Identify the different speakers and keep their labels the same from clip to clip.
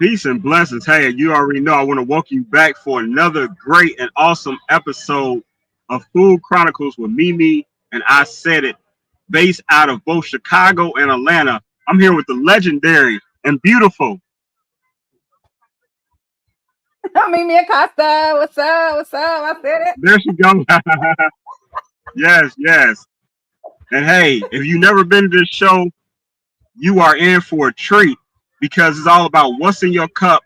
Speaker 1: Peace and blessings. Hey, you already know I want to welcome you back for another great and awesome episode of Food Chronicles with Mimie and I Said It, based out of both Chicago and Atlanta. I'm here with the legendary and beautiful.
Speaker 2: Mimi Acosta, what's up? What's up? I said it.
Speaker 1: There she goes. Yes, yes. And hey, if you've never been to this show, you are in for a treat because it's all about what's in your cup,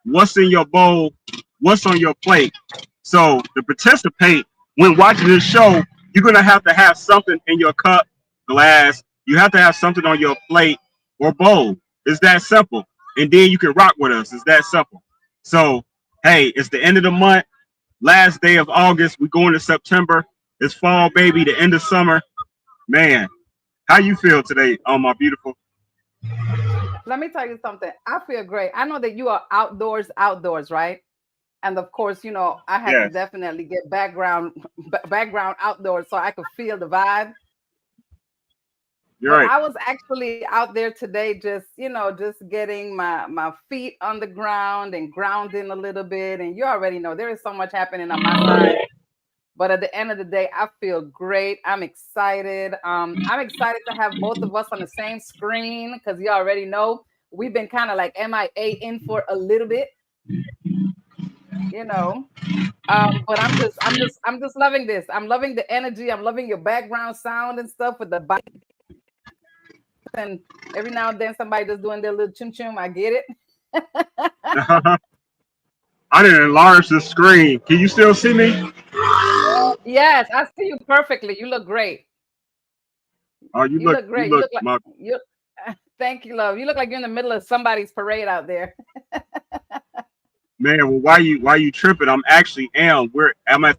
Speaker 1: what's in your bowl, what's on your plate. So to participate when watching this show, you're gonna have something in your cup, glass. You have to have something on your plate or bowl. It's that simple. And then you can rock with us. It's that simple. So hey, it's the end of the month, last day of August. We go into September. It's fall, baby. The end of summer. Man, how you feel today, my beautiful?
Speaker 2: Let me tell you something. I feel great. I know that you are outdoors, right? And of course, I had to
Speaker 1: Yes,
Speaker 2: definitely get background outdoors so I could feel the vibe.
Speaker 1: you're
Speaker 2: But
Speaker 1: right.
Speaker 2: I was actually out there today, just getting my feet on the ground and grounding a little bit. And you already know there is so much happening on my side. But at the end of the day, I feel great. I'm excited. I'm excited to have both of us on the same screen because you already know we've been kind of like MIA in for a little bit, you know. But I'm just loving this. I'm loving the energy. I'm loving your background sound and stuff with the bike. And every now and then somebody just doing their little chum chum. I get it.
Speaker 1: I didn't enlarge the screen. Can you still see me?
Speaker 2: Yes, I see you perfectly. You look great.
Speaker 1: Oh,
Speaker 2: You look
Speaker 1: you
Speaker 2: great. You
Speaker 1: look,
Speaker 2: look like
Speaker 1: my
Speaker 2: you. Thank you, love. You look like you're in the middle of somebody's parade out there.
Speaker 1: man. Well, why you tripping? I'm at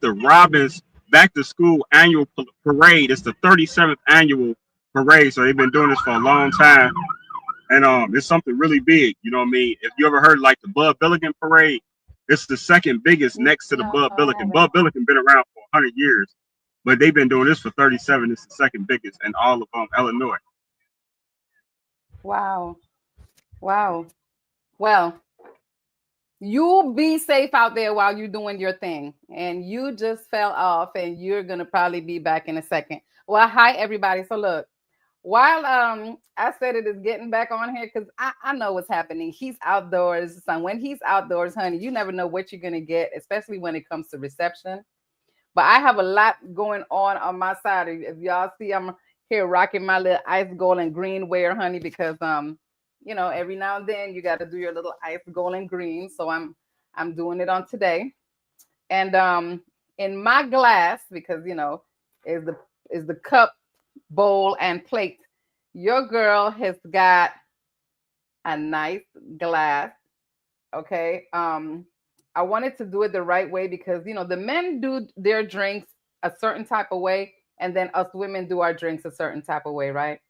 Speaker 1: the Robbins Back to School annual parade. It's the 37th annual parade, so they've been doing this for a long time, and it's something really big. You know what I mean? If you ever heard like the Bud Billiken parade, it's the second biggest next to the
Speaker 2: No,
Speaker 1: Bud
Speaker 2: I
Speaker 1: Billiken.
Speaker 2: haven't.
Speaker 1: Bud Billiken been around for 100 years, but they've been doing this for 37. It's the second biggest in all of Illinois.
Speaker 2: Wow. Wow. Well, you be safe out there while you're doing your thing. And you just fell off and you're gonna probably be back in a second. Well, hi everybody. So look, while I said it is getting back on here because I know what's happening. He's outdoors. So when he's outdoors, honey, you never know what you're gonna get, especially when it comes to reception. But I have a lot going on my side. If y'all see, I'm here rocking my little ice gold and green wear, honey, because every now and then you got to do your little ice gold and green. So I'm doing it on today, and in my glass because is the is the cup, bowl, and plate. Your girl has got a nice glass. Okay. I wanted to do it the right way because the men do their drinks a certain type of way, and then us women do our drinks a certain type of way, right?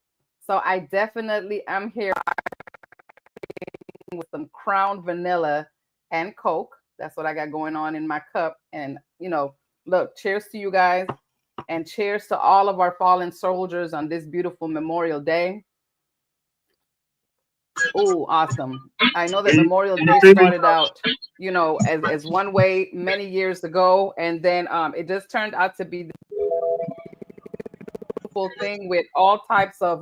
Speaker 2: So I definitely am here with some Crown Vanilla and Coke. That's what I got going on in my cup. And look, cheers to you guys, and cheers to all of our fallen soldiers on this beautiful Memorial Day. Oh, awesome. I know that Memorial
Speaker 1: You
Speaker 2: Day
Speaker 1: see me?
Speaker 2: started out, as one way many years ago, and then it just turned out to be the beautiful thing with all types of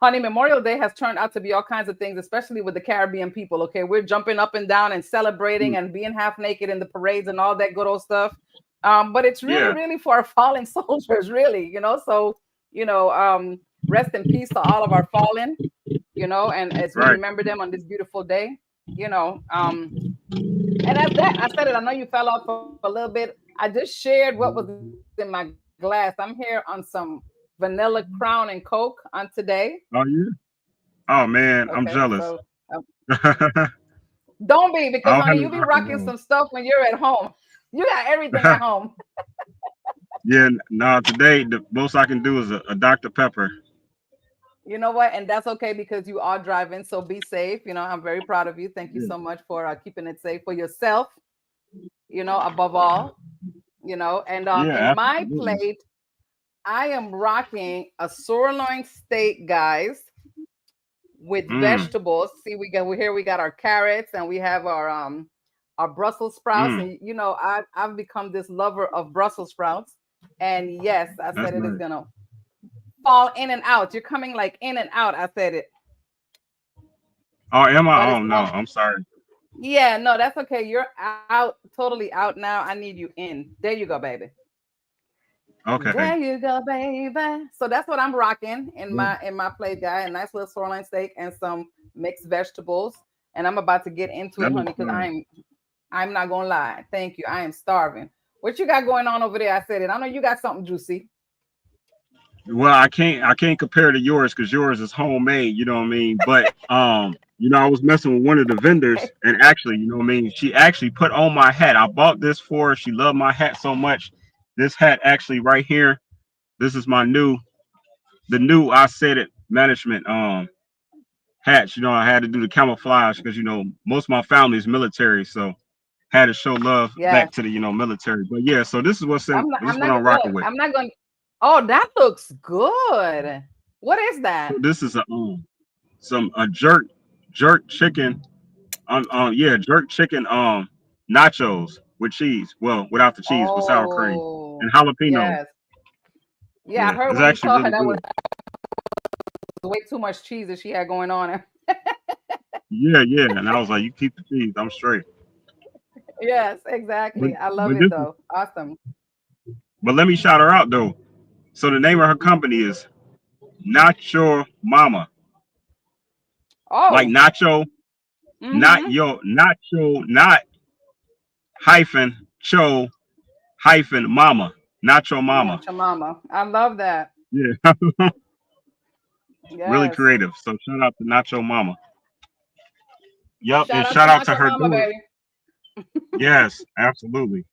Speaker 2: honey, Memorial Day has turned out to be all kinds of things, especially with the Caribbean people. Okay, we're jumping up and down and celebrating and being half naked in the parades and all that good old stuff. But it's really,
Speaker 1: Yeah,
Speaker 2: really for our fallen soldiers, really, So, rest in peace to all of our fallen, and as we
Speaker 1: right.
Speaker 2: remember them on this beautiful day, you know. And as that, I said it. I know you fell off a little bit. I just shared what was in my glass. I'm here on some vanilla Crown and Coke on today.
Speaker 1: Oh yeah. Oh
Speaker 2: Okay,
Speaker 1: man, I'm
Speaker 2: so
Speaker 1: jealous.
Speaker 2: don't be because
Speaker 1: I
Speaker 2: honey,
Speaker 1: don't
Speaker 2: you
Speaker 1: have
Speaker 2: be
Speaker 1: no rock
Speaker 2: rocking
Speaker 1: and
Speaker 2: some
Speaker 1: roll.
Speaker 2: stuff when you're at home. You got everything at home.
Speaker 1: Yeah, no. Today the most I can do is a Dr Pepper.
Speaker 2: You know what? And that's okay because you are driving. So be safe. I'm very proud of you. Thank you
Speaker 1: Yeah,
Speaker 2: so much for keeping it safe for yourself, above all, And in
Speaker 1: yeah,
Speaker 2: my
Speaker 1: absolutely.
Speaker 2: plate, I am rocking a sirloin steak, guys. with
Speaker 1: Mm,
Speaker 2: vegetables. See, we got our carrots and we have our Brussels sprouts.
Speaker 1: mm.
Speaker 2: And I've become this lover of Brussels sprouts. And yes, I
Speaker 1: That's
Speaker 2: said it is
Speaker 1: nice.
Speaker 2: gonna fall in and out. You're coming like in and out. I said it,
Speaker 1: Oh, am I?
Speaker 2: but
Speaker 1: Oh
Speaker 2: it's
Speaker 1: no,
Speaker 2: all
Speaker 1: I'm sorry.
Speaker 2: yeah. No, that's okay. You're out, totally out now. I need you in. There you go, baby.
Speaker 1: Okay.
Speaker 2: There you go, baby. So that's what I'm rocking in
Speaker 1: Yeah,
Speaker 2: my plate, guy. A nice little sirloin steak and some mixed vegetables. And I'm about to get into
Speaker 1: that
Speaker 2: it,
Speaker 1: looks
Speaker 2: honey, because
Speaker 1: nice.
Speaker 2: I'm not gonna lie. Thank you. I am starving. What you got going on over there? I said it. I know you got something juicy.
Speaker 1: Well, I can't compare to yours because yours is homemade. You know what I mean? But I was messing with one of the vendors, and actually, you know what I mean. She actually put on my hat. I bought this for her. She loved my hat so much. This hat actually right here. This is the new I said it management hats. I had to do the camouflage because most of my family is military, so had to show love
Speaker 2: Yes.
Speaker 1: back to the military. But yeah, so this is this is
Speaker 2: I'm
Speaker 1: what
Speaker 2: not
Speaker 1: I'm
Speaker 2: look,
Speaker 1: rocking with.
Speaker 2: I'm not gonna oh, that looks good. What is
Speaker 1: So
Speaker 2: that?
Speaker 1: this is some a jerk chicken jerk chicken nachos with cheese. Well, without the cheese, with sour cream
Speaker 2: Oh,
Speaker 1: and jalapeno.
Speaker 2: yes. Yeah, I
Speaker 1: Yeah,
Speaker 2: heard
Speaker 1: it's
Speaker 2: when you
Speaker 1: actually
Speaker 2: told her
Speaker 1: really
Speaker 2: that was
Speaker 1: good.
Speaker 2: way too much cheese that she had going on.
Speaker 1: Yeah, yeah. And I was like, you keep the cheese, I'm straight.
Speaker 2: Yes,
Speaker 1: But
Speaker 2: exactly. I love
Speaker 1: but
Speaker 2: it
Speaker 1: this is
Speaker 2: though. Awesome.
Speaker 1: but let me shout her out though. So the name of her company is Nacho Mama. Like
Speaker 2: Oh,
Speaker 1: nacho, not
Speaker 2: mm-hmm.
Speaker 1: yo nacho, not hyphen cho hyphen mama. Nacho Mama.
Speaker 2: Not your mama. I love that.
Speaker 1: Yeah, really
Speaker 2: Yes.
Speaker 1: creative. So shout out to Nacho Mama. Yep,
Speaker 2: Shout
Speaker 1: and
Speaker 2: out to
Speaker 1: shout out
Speaker 2: not
Speaker 1: to
Speaker 2: your
Speaker 1: her
Speaker 2: mama,
Speaker 1: daughter.
Speaker 2: baby.
Speaker 1: Yes, absolutely.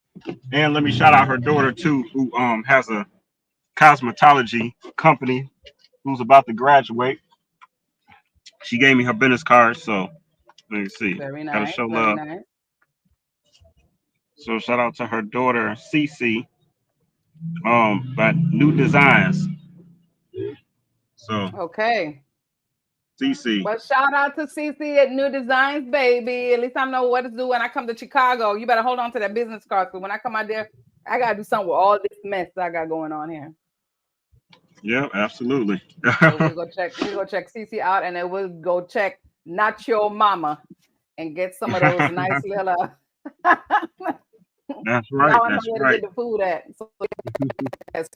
Speaker 1: And let me shout out her daughter too, who has a cosmetology company who's about to graduate. She gave me her business card, so let me see.
Speaker 2: Very
Speaker 1: Gotta
Speaker 2: nice.
Speaker 1: show
Speaker 2: Very
Speaker 1: love.
Speaker 2: nice.
Speaker 1: So shout out to her daughter Cece, by New Designs. So
Speaker 2: Okay.
Speaker 1: Cece,
Speaker 2: Well, shout out to CC at New Designs, baby. At least I know what to do when I come to Chicago. You better hold on to that business card. So when I come out there, I gotta do something with all this mess I got going on here.
Speaker 1: yeah, absolutely.
Speaker 2: So we'll go check CC out, and then we'll go check Not Your Mama and get some of those nice little.
Speaker 1: That's right.
Speaker 2: Now I know
Speaker 1: That's
Speaker 2: where to
Speaker 1: right.
Speaker 2: get the food at. So yes,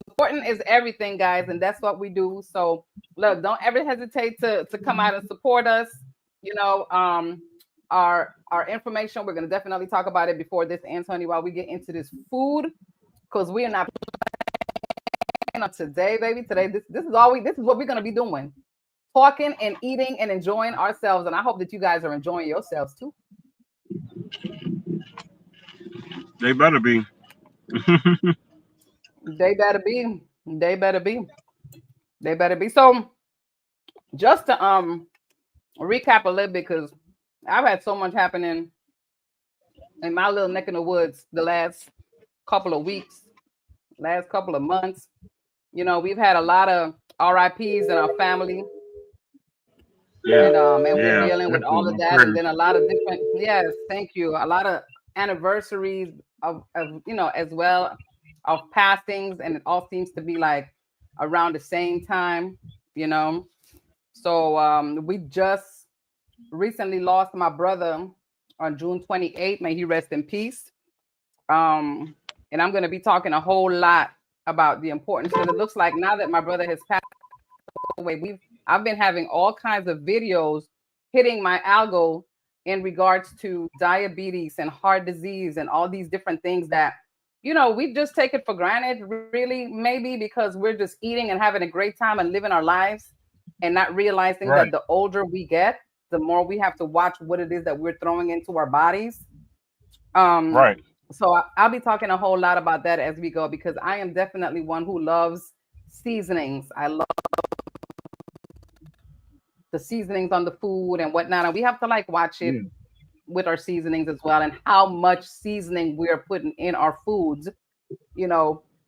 Speaker 2: important is everything, guys, and that's what we do. So look, don't ever hesitate to come out and support us. You know, our information. We're gonna definitely talk about it before this ends, honey. While we get into this food, because we are not playing on today, baby. Today, this is what we're gonna be doing. Talking and eating and enjoying ourselves. And I hope that you guys are enjoying yourselves too.
Speaker 1: They better be.
Speaker 2: They better be. They better be. They better be. So just to recap a little bit, because I've had so much happening in my little neck in the woods the last couple of weeks, last couple of months. We've had a lot of RIPs in our family,
Speaker 1: Yeah,
Speaker 2: and we're
Speaker 1: yeah,
Speaker 2: dealing with
Speaker 1: definitely
Speaker 2: all of
Speaker 1: my
Speaker 2: that, and
Speaker 1: prayers.
Speaker 2: then a lot of different, yes, thank you, a lot of anniversaries of as well, of passings, and it all seems to be like around the same time, you know. So we just recently lost my brother on June 28th. May he rest in peace. Um, and I'm going to be talking a whole lot about the importance, because it looks like now that my brother has passed away, I've been having all kinds of videos hitting my algo in regards to diabetes and heart disease and all these different things that we just take it for granted, really, maybe because we're just eating and having a great time and living our lives, and not realizing that
Speaker 1: Right,
Speaker 2: the older we get, the more we have to watch what it is that we're throwing into our bodies. um
Speaker 1: right.
Speaker 2: so I'll be talking a whole lot about that as we go, because I am definitely one who loves seasonings. I love the seasonings on the food and whatnot, and we have to like watch it
Speaker 1: Yeah,
Speaker 2: with our seasonings as well, and how much seasoning we're putting in our foods.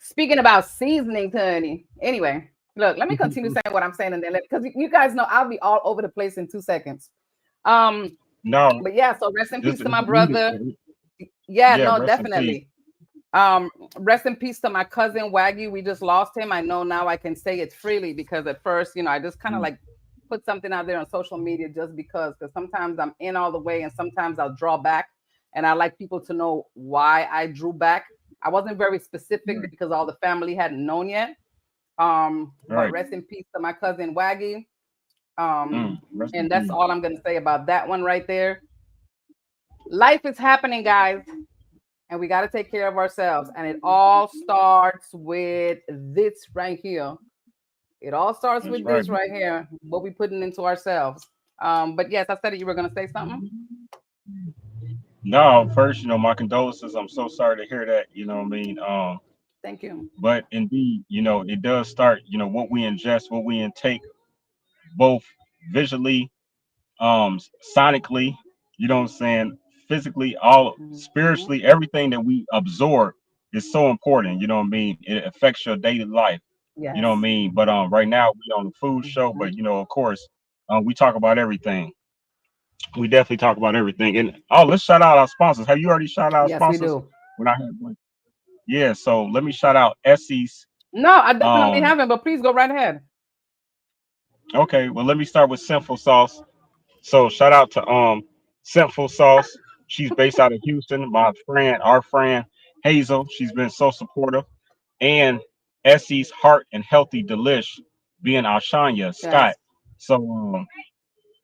Speaker 2: Speaking about seasonings, honey. Anyway, Look, let me continue saying what I'm saying, and then because you guys know I'll be all over the place in 2 seconds. Um,
Speaker 1: No,
Speaker 2: but yeah, so rest in peace to
Speaker 1: it's
Speaker 2: my
Speaker 1: needed.
Speaker 2: brother. Yeah,
Speaker 1: Yeah,
Speaker 2: no,
Speaker 1: rest in peace.
Speaker 2: definitely. Rest in peace to my cousin Waggy. We just lost him. I know now I can say it freely because at first, I just kind of like put something out there on social media just because sometimes I'm in all the way and sometimes I'll draw back. And I like people to know why I drew back. I wasn't very specific
Speaker 1: Right.
Speaker 2: because all the family hadn't known yet. But
Speaker 1: Right.
Speaker 2: rest in peace to my cousin Waggy. Um,
Speaker 1: Rest in
Speaker 2: and that's
Speaker 1: peace.
Speaker 2: all I'm gonna say about that one right there. Life is happening, guys, and we got to take care of ourselves. And it all starts with this right here. It all starts
Speaker 1: That's
Speaker 2: with
Speaker 1: right.
Speaker 2: this right here, what we putting into ourselves. But yes, I said that you were going to say something.
Speaker 1: No, first, my condolences. I'm so sorry to hear that. You know what I mean?
Speaker 2: Thank you.
Speaker 1: But indeed, it does start, what we ingest, what we intake, both visually, sonically, you know what I'm saying, physically, all
Speaker 2: Hmm.
Speaker 1: spiritually, everything that we absorb is so important, you know what I mean? It affects your daily life, you know what I
Speaker 2: Yes.
Speaker 1: mean? But right now we on the food show,
Speaker 2: Hmm.
Speaker 1: but of course, we talk about everything. We definitely talk about everything. And oh, let's shout out our sponsors. Have you already shout out our
Speaker 2: Yes, we
Speaker 1: sponsors?
Speaker 2: do.
Speaker 1: When I had one. Yeah, so let me shout out Essie's.
Speaker 2: No, I definitely
Speaker 1: Um,
Speaker 2: haven't, but please go right ahead.
Speaker 1: okay, well let me start with Sinful Sauce. So shout out to Sinful Sauce. She's based out of Houston. My friend, our friend Hazel, she's been so supportive. And Essie's Heart and Healthy Delish being Ashanya Scott.
Speaker 2: Yes.
Speaker 1: So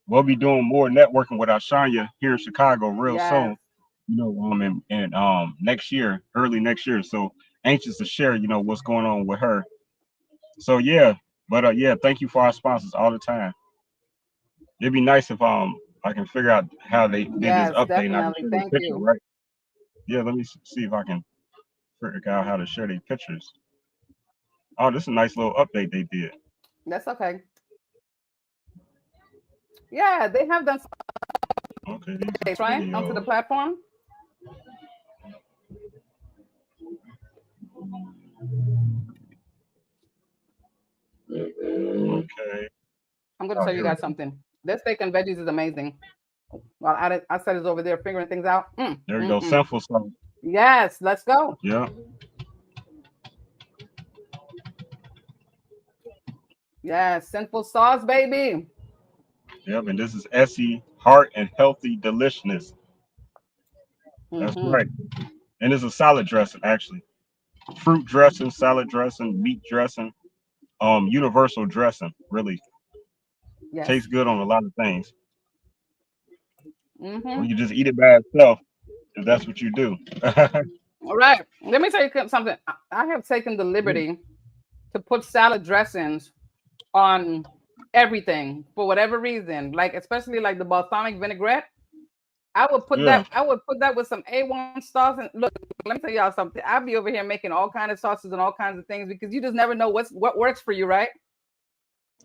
Speaker 1: we'll be doing more networking with Ashanya here in Chicago real
Speaker 2: Yes.
Speaker 1: soon. And next year, early next year. So anxious to share, what's going on with her. So yeah, but yeah, thank you for our sponsors all the time. It'd be nice if I can figure out how they did this
Speaker 2: Yes,
Speaker 1: update and I can
Speaker 2: definitely.
Speaker 1: share their
Speaker 2: Thank
Speaker 1: picture,
Speaker 2: you.
Speaker 1: right? Yeah, let me see if I can figure out how to share their pictures. Oh, this is a nice little update they did.
Speaker 2: That's okay. Yeah, they have done some
Speaker 1: Okay, these
Speaker 2: updates, right? Onto the
Speaker 1: videos.
Speaker 2: platform.
Speaker 1: Okay.
Speaker 2: I'm going to
Speaker 1: Oh,
Speaker 2: tell you
Speaker 1: here we
Speaker 2: guys
Speaker 1: go.
Speaker 2: something. Their steak and veggies is amazing. While I said is over there figuring things out.
Speaker 1: There we go.
Speaker 2: Mm.
Speaker 1: Simple song.
Speaker 2: Yes, let's go.
Speaker 1: Yeah.
Speaker 2: Yes, sinful sauce, baby.
Speaker 1: Yep. And this is Essie Heart and Healthy Deliciousness. That's
Speaker 2: Hmm.
Speaker 1: right. And it's a salad dressing, actually. Fruit dressing, salad dressing, meat dressing, universal dressing. Really
Speaker 2: Yes.
Speaker 1: tastes good on a lot of things. Or
Speaker 2: Hmm.
Speaker 1: you just eat it by itself if that's what you do.
Speaker 2: All right. Let me tell you something. I have taken the liberty to put salad dressings on everything for whatever reason. Like especially like the balsamic vinaigrette.
Speaker 1: Yeah.
Speaker 2: I would put that with some A1 sauce. And look, let me tell y'all something. I'll be over here making all kinds of sauces and all kinds of things because you just never know what works for you, right?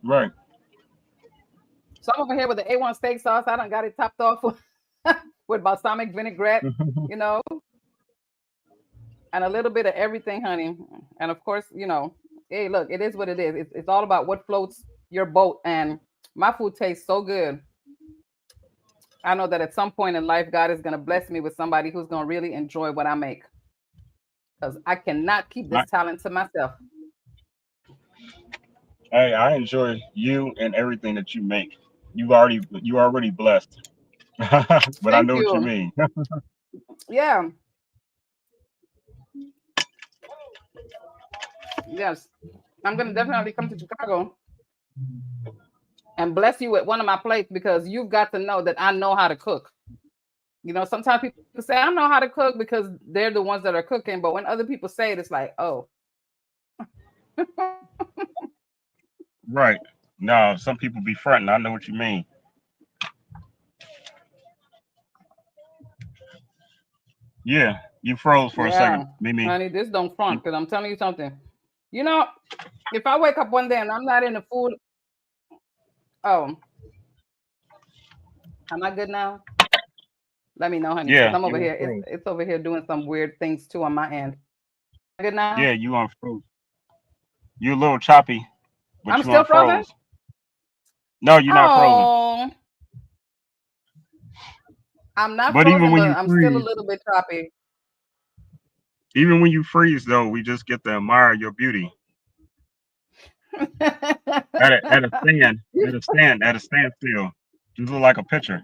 Speaker 1: Right.
Speaker 2: So I'm over here with the A1 steak sauce. I done got it topped off with balsamic vinaigrette, you know, and a little bit of everything, honey. And of course, hey, look, it is what it is. It's all about what floats your boat. And my food tastes so good. I know that at some point in life, God is going to bless me with somebody who's going to really enjoy what I make because I cannot keep
Speaker 1: I,
Speaker 2: this talent to myself.
Speaker 1: hey, I enjoy you and everything that you make. You already blessed. But I
Speaker 2: Thank
Speaker 1: know what you
Speaker 2: you.
Speaker 1: mean.
Speaker 2: Yeah. Yes. I'm going to definitely come to Chicago and bless you with one of my plates because you've got to know that I know how to cook. Sometimes people say I know how to cook because they're the ones that are cooking, but when other people say it, it's like, oh,
Speaker 1: Right. No, some people be fronting. I know what you mean. Yeah, you froze for a second,
Speaker 2: yeah,
Speaker 1: Mimi.
Speaker 2: honey, this don't
Speaker 1: You,
Speaker 2: front because I'm telling you something. You know, if I wake up one day and I'm not in the food, oh, am I good now? Let me know, honey, because
Speaker 1: yeah,
Speaker 2: I'm over
Speaker 1: you
Speaker 2: here. It's
Speaker 1: unfroze.
Speaker 2: it's over here doing some weird things too on my end. Good now?
Speaker 1: Yeah, you unfroze. You a little choppy. but
Speaker 2: I'm
Speaker 1: you
Speaker 2: still frozen.
Speaker 1: unfroze. No, you're not frozen.
Speaker 2: Oh, I'm not
Speaker 1: But even
Speaker 2: frozen,
Speaker 1: when
Speaker 2: but
Speaker 1: you
Speaker 2: I'm still a
Speaker 1: freeze,
Speaker 2: little bit choppy.
Speaker 1: even when you freeze though, we just get to admire your beauty at a standstill. Just look like a picture.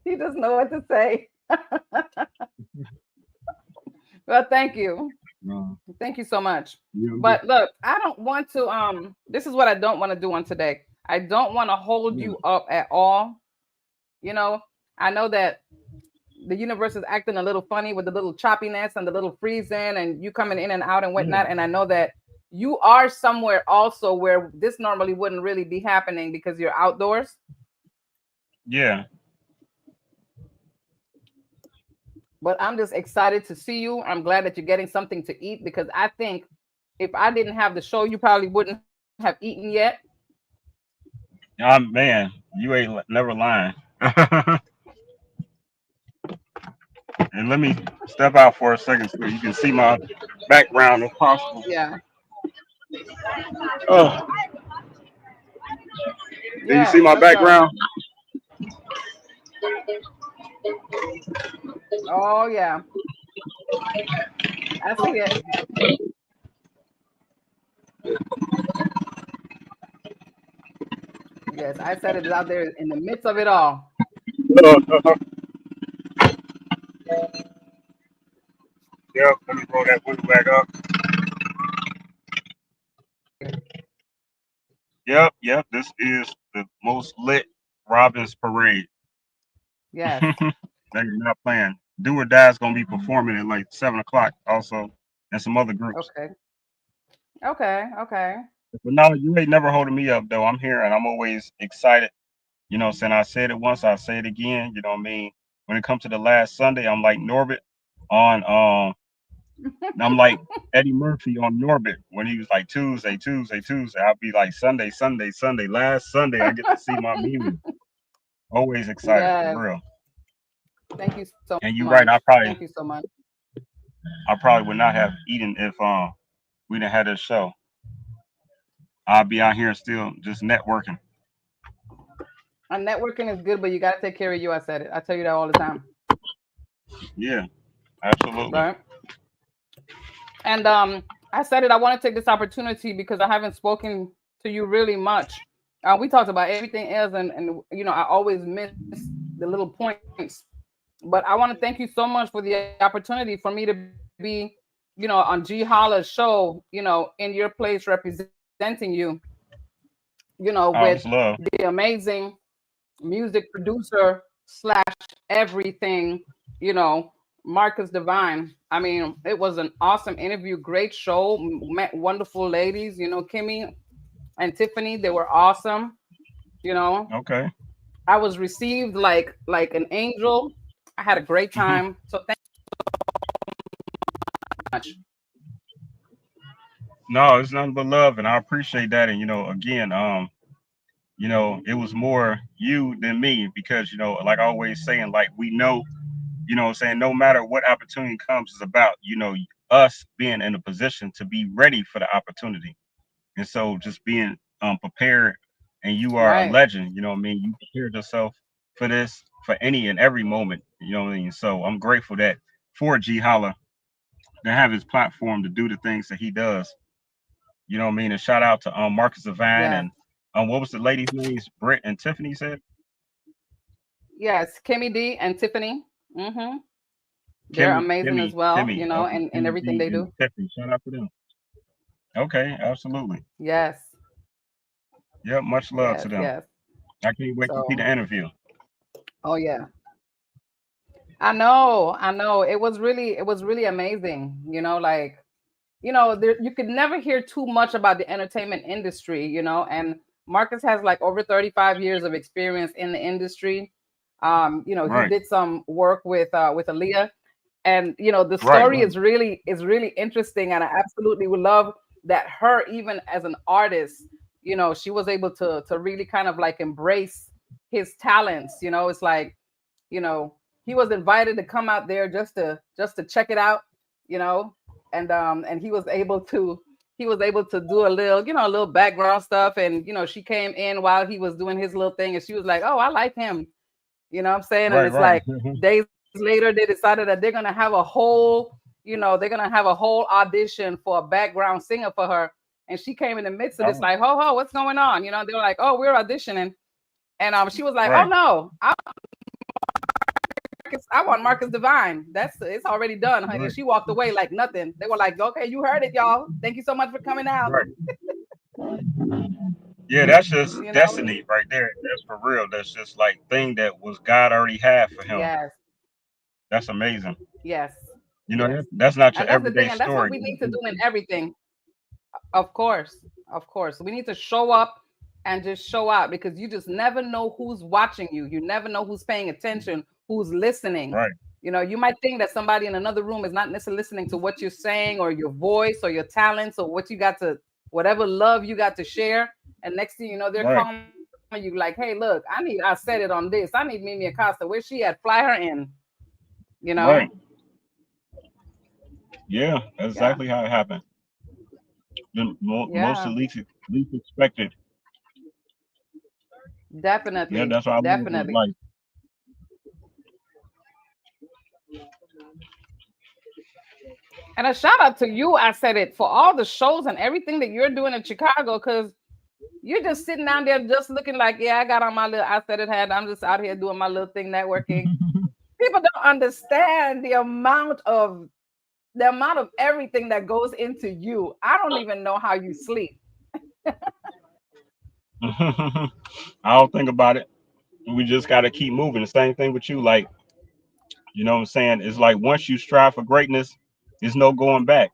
Speaker 2: He doesn't know what to say. Well, thank you.
Speaker 1: Uh,
Speaker 2: Thank you so much.
Speaker 1: you
Speaker 2: But look, I don't want to this is what I don't want to do on today. I don't want to hold
Speaker 1: yeah,
Speaker 2: you up at all. You know, I know that the universe is acting a little funny with the little choppiness and the little freezing and you coming in and out and
Speaker 1: yeah,
Speaker 2: whatnot. And I know that you are somewhere also where this normally wouldn't really be happening because you're outdoors.
Speaker 1: yeah.
Speaker 2: But I'm just excited to see you. I'm glad that you're getting something to eat because I think if I didn't have the show, you probably wouldn't have eaten yet.
Speaker 1: Man, you ain't never lying. And let me step out for a second so you can see my background if possible.
Speaker 2: Yeah.
Speaker 1: Oh, do you see
Speaker 2: Yes,
Speaker 1: my
Speaker 2: let's go.
Speaker 1: background?
Speaker 2: Oh yeah, I see it. Yes, I said it out there in the midst of it all.
Speaker 1: Yep, let me roll that window back up. Yep, yep. This is the most lit Robins parade.
Speaker 2: Yes.
Speaker 1: They're not playing. Do or Die is gonna be performing at like 7 o'clock also, and some other groups.
Speaker 2: Okay. Okay. Okay.
Speaker 1: But no, you ain't never holding me up though. I'm here and I'm always excited. You know, saying I said it once, I'll say it again. You know what I mean? When it comes to the last Sunday, I'm like Norbit on I'm like Eddie Murphy on Norbit when he was like Tuesday, Tuesday, Tuesday. I'll be like Sunday, Sunday, Sunday. Last Sunday I get to see my Mimie. Always excited for
Speaker 2: Yes.
Speaker 1: real.
Speaker 2: Thank you so
Speaker 1: And you're right,
Speaker 2: much. Thank you so much.
Speaker 1: I probably would not have eaten if we didn't have this show. I'll be out here still just networking.
Speaker 2: And networking is good, but you got to take care of you. I said it. I tell you that all the time.
Speaker 1: Yeah, absolutely.
Speaker 2: Right. And I said it. I want to take this opportunity because I haven't spoken to you really much. We talked about everything else, and you know I always miss the little points. But I want to thank you so much for the opportunity for me to be, you know, on G Holla's show, you know, in your place representing you, you know,
Speaker 1: All
Speaker 2: with
Speaker 1: this love.
Speaker 2: the amazing music producer slash everything, you know, Marcus Divine. I mean, it was an awesome interview, great show, met wonderful ladies, you know, Kimmy and Tiffany, they were awesome, you know.
Speaker 1: Okay.
Speaker 2: I was received like an angel. I had a great time. So thank you much.
Speaker 1: No, it's nothing but love, and I appreciate that. And again, it was more you than me because like I always saying, like we know, saying no matter what opportunity comes is about, us being in a position to be ready for the opportunity. And so just being prepared, and you are a
Speaker 2: Right.
Speaker 1: legend, you know what I mean? You prepared yourself for this for any and every moment, you know what I mean? So I'm grateful that for G Holla to have his platform to do the things that he does. You know what I mean? And shout out to Marcus Avine
Speaker 2: Yes.
Speaker 1: and what was the lady's names? Britt and Tiffany said?
Speaker 2: Yes. Kimmy D and Tiffany. Mm-hmm. They're amazing as well, you
Speaker 1: Kimmy.
Speaker 2: know,
Speaker 1: Okay,
Speaker 2: and
Speaker 1: Kimmy
Speaker 2: everything
Speaker 1: D
Speaker 2: they
Speaker 1: and
Speaker 2: do.
Speaker 1: Tiffany. Shout out to them. Okay, absolutely.
Speaker 2: Yes.
Speaker 1: Yep, much love
Speaker 2: Yes.
Speaker 1: to them.
Speaker 2: Yes.
Speaker 1: I can't wait to see
Speaker 2: So,
Speaker 1: the interview.
Speaker 2: oh yeah. I know. I know. It was really amazing, you know, like there, you could never hear too much about the entertainment industry, you know, and Marcus has like over 35 years of experience in the industry. He
Speaker 1: Right,
Speaker 2: did some work with Aaliyah, and the
Speaker 1: right,
Speaker 2: story
Speaker 1: right.
Speaker 2: is really interesting, and I absolutely would love that her, even as an artist, she was able to really kind of like embrace his talents. It's like, you know, he was invited to come out there just to check it out, you know, and he was able to he was able to do a little, a little background stuff. And, she came in while he was doing his little thing. And she was like, oh, I like him. You know what I'm saying? And
Speaker 1: Right,
Speaker 2: it's
Speaker 1: right.
Speaker 2: like days later, they decided that they're going to have a whole, they're going to have a whole audition for a background singer for her. And she came in the midst of this,
Speaker 1: Oh,
Speaker 2: like, ho, what's going on? They were like, oh, we're auditioning. And she was like, oh,
Speaker 1: right.
Speaker 2: no, I want Marcus Divine. It's already done, honey.
Speaker 1: Right.
Speaker 2: She walked away like nothing. They were like, okay, you heard it, y'all. Thank you so much for coming out.
Speaker 1: Right. Yeah, that's just
Speaker 2: You know?
Speaker 1: destiny right there. That's for real. That's just like thing that was God already had for him.
Speaker 2: Yes,
Speaker 1: That's amazing.
Speaker 2: yes,
Speaker 1: You know,
Speaker 2: yes.
Speaker 1: that's not your
Speaker 2: And that's the
Speaker 1: everyday
Speaker 2: thing, and that's what
Speaker 1: story.
Speaker 2: we need to do in everything. Of course, of course. We need to show up and just show out, because you just never know who's watching you. You never know who's paying attention, who's listening.
Speaker 1: Right,
Speaker 2: You might think that somebody in another room is not necessarily listening to what you're saying or your voice or your talents or what you got to, whatever love you got to share. And next thing you know, they're
Speaker 1: right,
Speaker 2: calling you like, hey, look, I said it on this. I need Mimie Acosta. Where's she at? Fly her in. You
Speaker 1: right.
Speaker 2: know?
Speaker 1: Yeah, that's
Speaker 2: Yeah.
Speaker 1: exactly how it happened. The most
Speaker 2: Yeah.
Speaker 1: least expected. Yeah,
Speaker 2: Definitely.
Speaker 1: that's what I love about
Speaker 2: Definitely.
Speaker 1: life.
Speaker 2: And a shout out to you, I said it, for all the shows and everything that you're doing in Chicago, because you're just sitting down there just looking like, yeah, I got on my little I said it hat. I'm just out here doing my little thing, networking. People don't understand the amount of everything that goes into you. I don't even know how you sleep.
Speaker 1: I don't think about it. We just got to keep moving. The same thing with you. Like, you know what I'm saying? It's like once you strive for greatness, there's no going back.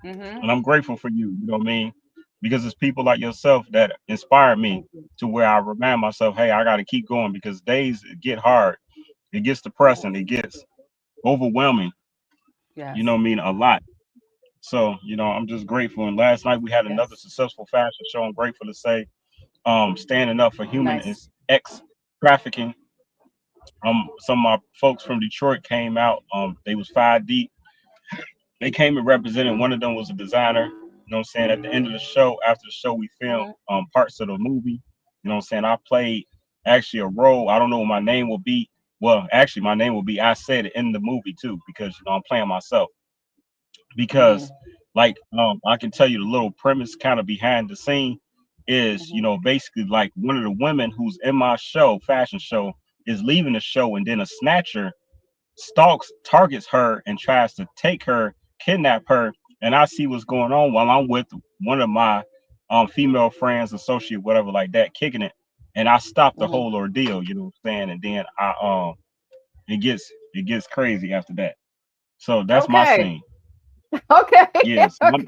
Speaker 2: Mm-hmm.
Speaker 1: And I'm grateful for you. You know what I mean? Because it's people like yourself that inspire me
Speaker 2: Thank you.
Speaker 1: to where I remind myself, hey, I got to keep going because days get hard. It gets depressing. It gets overwhelming. You know
Speaker 2: Yes.
Speaker 1: what I mean? A lot. So, I'm just grateful. And last night we had another
Speaker 2: Yes.
Speaker 1: successful fashion show. I'm grateful to say, standing up for human
Speaker 2: Nice.
Speaker 1: ex trafficking. Some of my folks from Detroit came out. They was 5 deep. They came and represented. One of them was a designer. You know what I'm saying? At the end of the show, after the show, we filmed
Speaker 2: Mm-hmm.
Speaker 1: parts of the movie. You know what I'm saying? I played actually a role. I don't know what my name will be. Well, actually, my name will be I Said It in the movie too, because I'm playing myself. Because
Speaker 2: Mm-hmm.
Speaker 1: like I can tell you the little premise kind of behind the scene is
Speaker 2: Mm-hmm.
Speaker 1: basically like one of the women who's in my show, fashion show, is leaving the show, and then a snatcher stalks, targets her, and tries to take her, kidnap her. And I see what's going on while I'm with one of my female friends, associate, whatever, like that, kicking it. And I stop the
Speaker 2: Mm-hmm.
Speaker 1: whole ordeal, you know what I'm saying? And then it gets crazy after that. So that's my
Speaker 2: Okay.
Speaker 1: scene.
Speaker 2: Okay.
Speaker 1: Yes.
Speaker 2: Okay.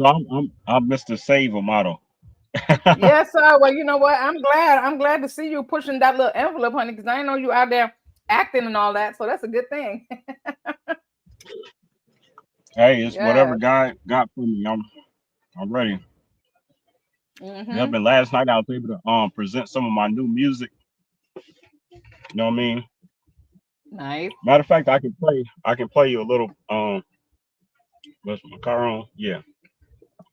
Speaker 1: I'm Mr. Saver model.
Speaker 2: Yes, sir. Well, you know what? I'm glad to see you pushing that little envelope, honey, because I know you out there acting and all that. So that's a good thing.
Speaker 1: Hey, it's whatever
Speaker 2: Yes.
Speaker 1: God got for me. I'm ready. Yep.
Speaker 2: Mm-hmm.
Speaker 1: And last night I was able to present some of my new music. You know what I mean?
Speaker 2: Nice.
Speaker 1: Matter of fact, I can play you a little what's my car on? Yeah.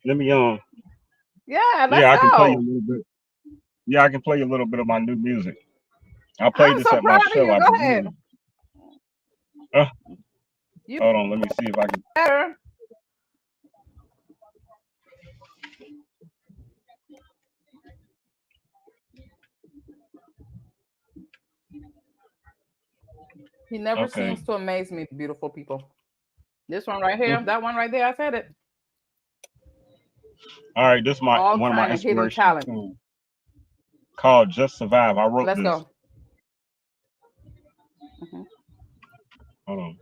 Speaker 1: Let me
Speaker 2: Yeah, let's
Speaker 1: yeah, I can play you a
Speaker 2: go.
Speaker 1: little bit. Yeah, I can play you a little bit of my new music. I played
Speaker 2: I'm
Speaker 1: this
Speaker 2: so
Speaker 1: at my
Speaker 2: proud of
Speaker 1: show,
Speaker 2: you.
Speaker 1: I
Speaker 2: Go ahead.
Speaker 1: believe. Uh,
Speaker 2: You
Speaker 1: hold on, let me see if I can.
Speaker 2: better. He never
Speaker 1: Okay.
Speaker 2: seems to amaze me, beautiful people. This one right
Speaker 1: Hmm.
Speaker 2: here, that one right there, I said it.
Speaker 1: All right, this is my
Speaker 2: All
Speaker 1: one of my
Speaker 2: kind of hidden
Speaker 1: inspirational
Speaker 2: talent.
Speaker 1: songs called "Just Survive." I wrote
Speaker 2: Let's
Speaker 1: this.
Speaker 2: go. Mhm.
Speaker 1: Hold on.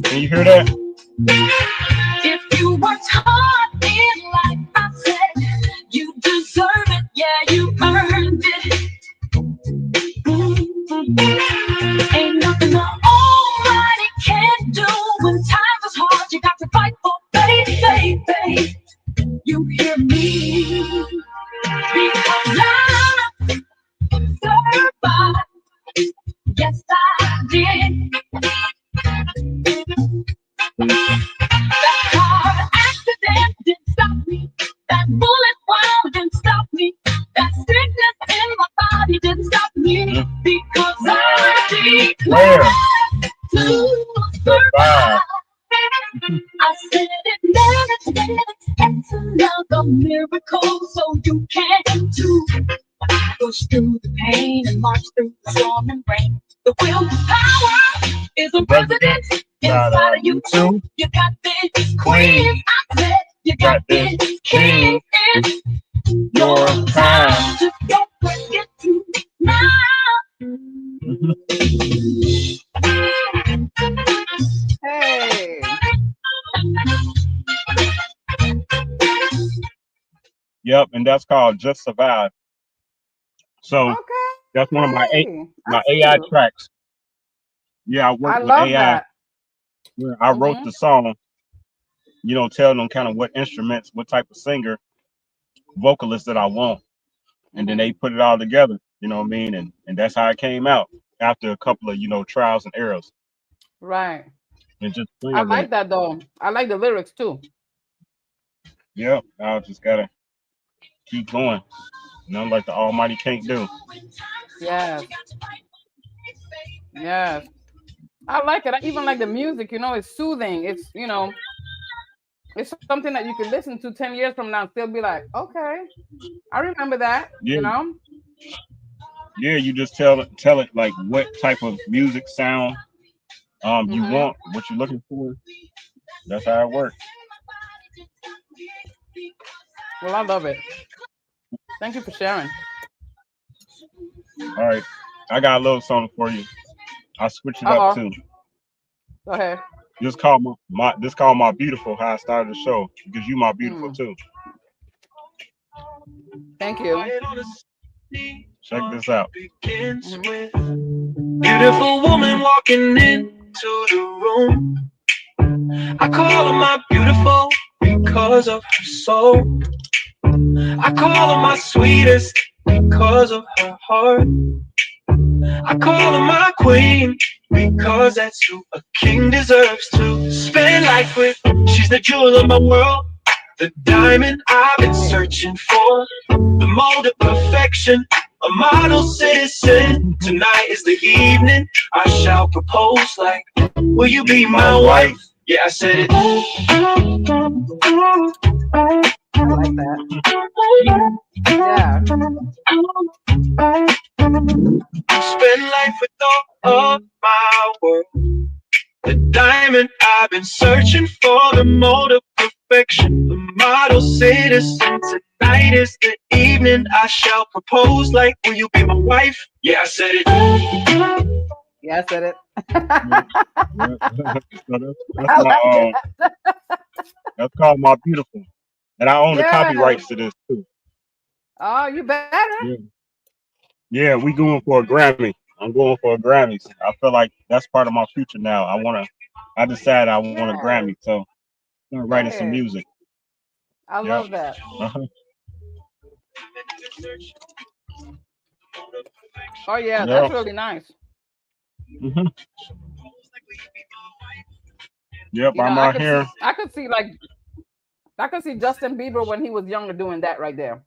Speaker 1: Can you hear that?
Speaker 3: If you worked hard in life, I said you deserve it. Yeah, you earned it. Ain't nothing the almighty can't do when times is hard. You got to fight for faith, faith, faith. You hear me? Because I survived. Yes, I did. That car accident didn't stop me. That bullet wound didn't stop me. That sickness in my body didn't stop me. Because I declare to survive. I said it's another miracle, so you can too. Push through the pain and march through the storm and rain. The willpower is a resident inside of you too. You got this queen, I said you got this king. It's your time. Just don't forget to smile.
Speaker 2: Hey.
Speaker 1: Yep, and that's called Just Survive. So
Speaker 2: Okay.
Speaker 1: that's one of my
Speaker 2: I see
Speaker 1: AI
Speaker 2: you.
Speaker 1: tracks. Yeah, I
Speaker 2: I
Speaker 1: worked with
Speaker 2: love
Speaker 1: AI
Speaker 2: that.
Speaker 1: where I wrote
Speaker 2: Mm-hmm.
Speaker 1: the song, tell them kind of what instruments, what type of singer, vocalist that I want, and then they
Speaker 2: Mm-hmm.
Speaker 1: put it all together. You know what I mean? And that's how it came out after a couple of trials and errors
Speaker 2: Right.
Speaker 1: and just
Speaker 2: I
Speaker 1: playing with
Speaker 2: like
Speaker 1: it.
Speaker 2: that though. I like the lyrics too.
Speaker 1: Yep, I just gotta keep going. Nothing like the Almighty can't do.
Speaker 2: Yes. Yes. I like it. I even like the music, it's soothing. It's something that you could listen to 10 years from now and still be like, okay, I remember that.
Speaker 1: Yeah, yeah. You just tell it like what type of music sound you
Speaker 2: Mm-hmm.
Speaker 1: want, what you're looking for. That's how it works.
Speaker 2: Well, I love it. Thank you for sharing.
Speaker 1: All right, I got a little something for you. I switch it up
Speaker 2: Uh-oh.
Speaker 1: too.
Speaker 2: Go ahead.
Speaker 1: Just call this call my beautiful. How I started the show because you my beautiful
Speaker 2: Mm.
Speaker 1: too.
Speaker 2: Thank you.
Speaker 1: Check this out.
Speaker 2: Mm-hmm.
Speaker 3: Beautiful woman walking into the room. I call her my beautiful because of her soul. I call her my sweetest because of her heart. I call her my queen because that's who a king deserves to spend life with. She's the jewel of my world, the diamond I've been searching for, the mold of perfection, a model citizen. Tonight is the evening I shall propose. Like, will you be my wife? Yeah, I said it.
Speaker 2: I like that. Yeah.
Speaker 3: Spend life with all of my world. The diamond I've been searching for, the mold of perfection, the model citizen. Tonight is the evening I shall propose. Like, will you be my wife? Yeah, I said it.
Speaker 2: Yeah, I said it.
Speaker 1: Yeah, yeah. So that's
Speaker 2: I
Speaker 1: my
Speaker 2: like it.
Speaker 1: that's called my beautiful, and I own the
Speaker 2: Yeah.
Speaker 1: copyrights to this too.
Speaker 2: Oh, you better.
Speaker 1: Yeah, yeah. We going for a Grammy. I'm going for a Grammys. I feel like that's part of my future now. I decided I want a Grammy,
Speaker 2: Yes.
Speaker 1: so I'm
Speaker 2: Go
Speaker 1: writing some
Speaker 2: ahead.
Speaker 1: music.
Speaker 2: I
Speaker 1: Yep.
Speaker 2: love that.
Speaker 1: Uh-huh.
Speaker 2: Oh yeah, that's
Speaker 1: Yep.
Speaker 2: really nice.
Speaker 1: Hmm. Yep. I'm
Speaker 2: I
Speaker 1: right
Speaker 2: could see
Speaker 1: here.
Speaker 2: I could see Justin Bieber when he was younger doing that right there.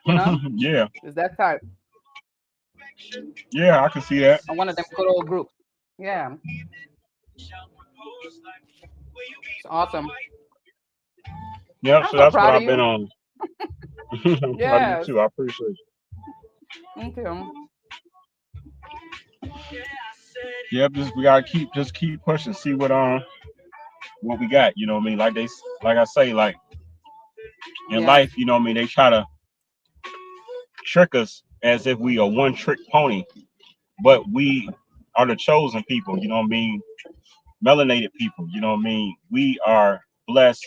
Speaker 2: You know?
Speaker 1: Yeah.
Speaker 2: Is that type
Speaker 1: Yeah. I can see that.
Speaker 2: on one of them good old groups. Yeah. It's awesome.
Speaker 1: Yep.
Speaker 2: I'm
Speaker 1: So
Speaker 2: so
Speaker 1: that's what
Speaker 2: proud of
Speaker 1: I've been
Speaker 2: you.
Speaker 1: on. I'm proud of you
Speaker 2: Yes.
Speaker 1: too. I appreciate it.
Speaker 2: Thank you.
Speaker 1: Yep. We gotta keep pushing. See what we got. You know what I mean? Like I say, like in
Speaker 2: Yes.
Speaker 1: life, they try to trick us as if we are one trick pony, but we are the chosen people. You know what I mean? Melanated people. You know what I mean? We are blessed